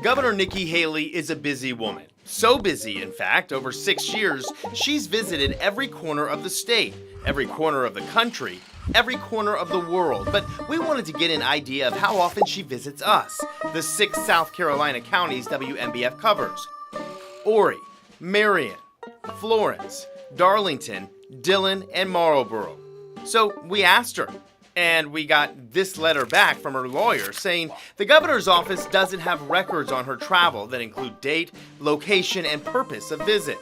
Governor Nikki Haley is a busy woman. So busy, in fact, over 6 years, she's visited every corner of the state, every corner of the country, every corner of the world. But we wanted to get an idea of how often she visits us, the 6 South Carolina counties WNBF covers: Horry, Marion, Florence, Darlington, Dillon, and Marlboro. So we asked her, and we got this letter back from her lawyer saying the governor's office doesn't have records on her travel that include date, location, and purpose of visit.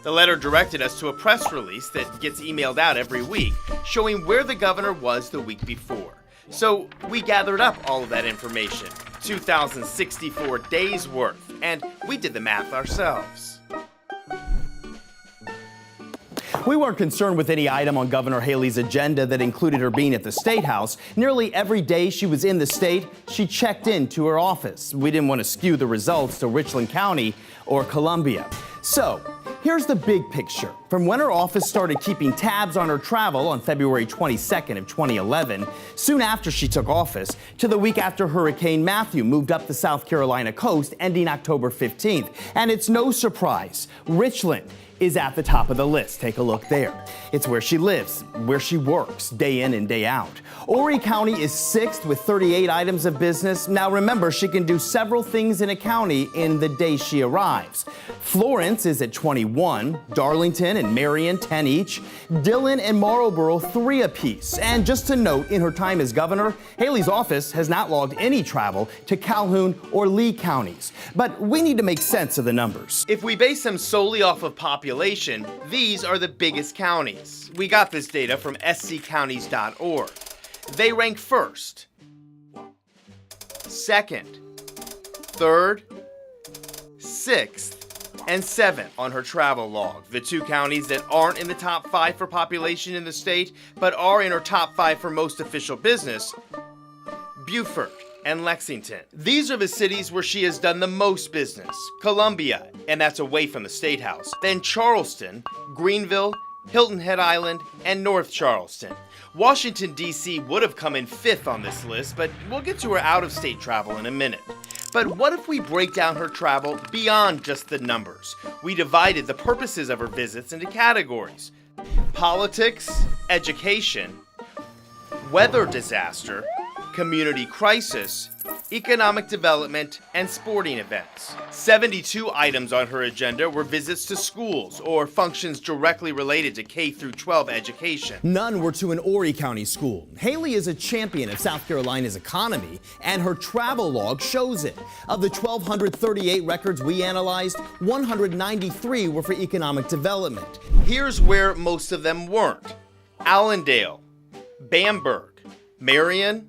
The letter directed us to a press release that gets emailed out every week showing where the governor was the week before. So we gathered up all of that information, 2,064 days worth, and we did the math ourselves. We weren't concerned with any item on Governor Haley's agenda that included her being at the State House. Nearly every day she was in the state, she checked into her office. We didn't want to skew the results to Richland County or Columbia. So, here's the big picture. From when her office started keeping tabs on her travel on February 22nd of 2011, soon after she took office, to the week after Hurricane Matthew moved up the South Carolina coast, ending October 15th. And it's no surprise, Richland is at the top of the list. Take a look there. It's where she lives, where she works, day in and day out. Horry County is 6th with 38 items of business. Now remember, she can do several things in a county in the day she arrives. Florence is at 21, Darlington and Marion 10 each, Dillon and Marlboro 3 apiece. And just to note, in her time as governor, Haley's office has not logged any travel to Calhoun or Lee counties. But we need to make sense of the numbers. If we base them solely off of population, these are the biggest counties. We got this data from sccounties.org. They rank first, second, third, 6th, and 7th on her travel log. The 2 counties that aren't in the top 5 for population in the state, but are in her top 5 for most official business: Beaufort and Lexington. These are the cities where she has done the most business. Columbia, and that's away from the State House. Then Charleston, Greenville, Hilton Head Island, and North Charleston. Washington, D.C. would have come in 5th on this list, but we'll get to her out-of-state travel in a minute. But what if we break down her travel beyond just the numbers? We divided the purposes of her visits into categories: politics, education, weather disaster, community crisis, economic development, and sporting events. 72 items on her agenda were visits to schools or functions directly related to K through 12 education. None were to an Horry County school. Haley is a champion of South Carolina's economy, and her travel log shows it. Of the 1,238 records we analyzed, 193 were for economic development. Here's where most of them weren't: Allendale, Bamberg, Marion,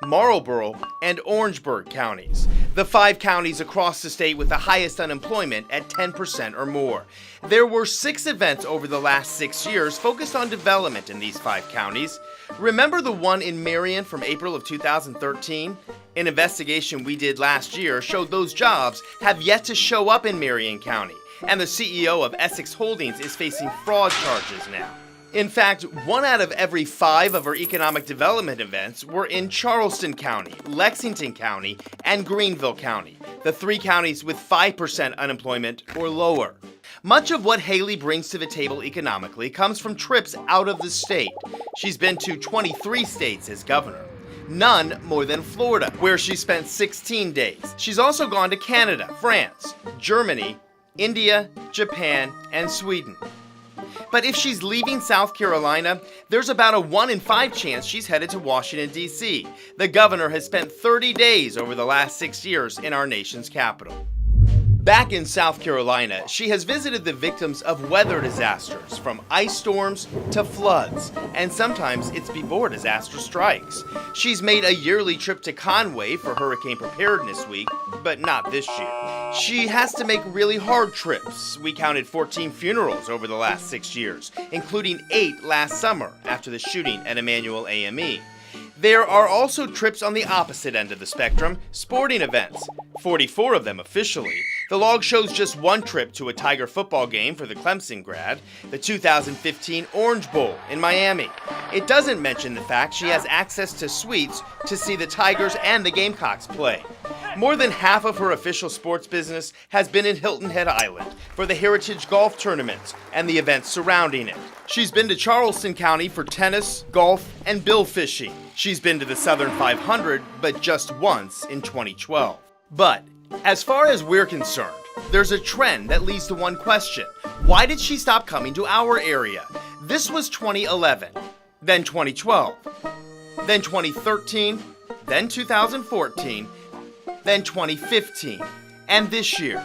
Marlboro, and Orangeburg counties, the 5 counties across the state with the highest unemployment at 10% or more. There were 6 events over the last 6 years focused on development in these 5 counties. Remember the one in Marion from April of 2013? An investigation we did last year showed those jobs have yet to show up in Marion County, and the CEO of Essex Holdings is facing fraud charges now. In fact, 1 out of every 5 of her economic development events were in Charleston County, Lexington County, and Greenville County, the 3 counties with 5% unemployment or lower. Much of what Haley brings to the table economically comes from trips out of the state. She's been to 23 states as governor, none more than Florida, where she spent 16 days. She's also gone to Canada, France, Germany, India, Japan, and Sweden. But if she's leaving South Carolina, there's about a 1 in 5 chance she's headed to Washington, D.C. The governor has spent 30 days over the last 6 years in our nation's capital. Back in South Carolina, she has visited the victims of weather disasters, from ice storms to floods, and sometimes it's before disaster strikes. She's made a yearly trip to Conway for Hurricane Preparedness Week, but not this year. She has to make really hard trips. We counted 14 funerals over the last 6 years, including 8 last summer after the shooting at Emanuel AME. There are also trips on the opposite end of the spectrum, sporting events, 44 of them officially, The log shows just one trip to a Tiger football game for the Clemson grad, the 2015 Orange Bowl in Miami. It doesn't mention the fact she has access to suites to see the Tigers and the Gamecocks play. More than half of her official sports business has been in Hilton Head Island for the Heritage Golf Tournaments and the events surrounding it. She's been to Charleston County for tennis, golf, and bill fishing. She's been to the Southern 500, but just once in 2012. But as far as we're concerned, there's a trend that leads to one question. Why did she stop coming to our area? This was 2011, then 2012, then 2013, then 2014, then 2015, and this year.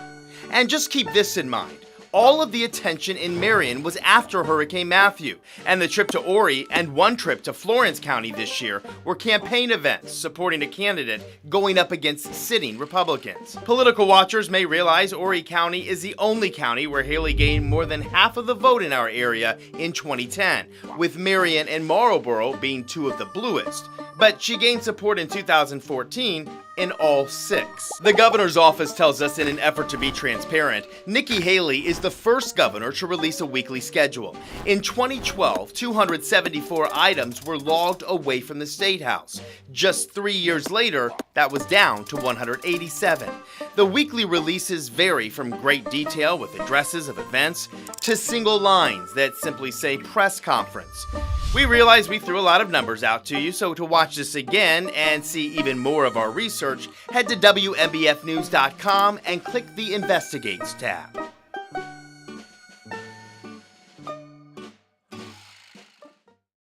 And just keep this in mind. All of the attention in Marion was after Hurricane Matthew, and the trip to Horry and one trip to Florence County this year were campaign events supporting a candidate going up against sitting Republicans. Political watchers may realize Horry County is the only county where Haley gained more than half of the vote in our area in 2010, with Marion and Marlboro being two of the bluest. But she gained support in 2014 in all 6. The governor's office tells us in an effort to be transparent, Nikki Haley is the first governor to release a weekly schedule. In 2012, 274 items were logged away from the State House. Just 3 years later, that was down to 187. The weekly releases vary from great detail with addresses of events to single lines that simply say press conference. We realize we threw a lot of numbers out to you, so to watch this again and see even more of our research, head to WNBFnews.com and click the Investigates tab.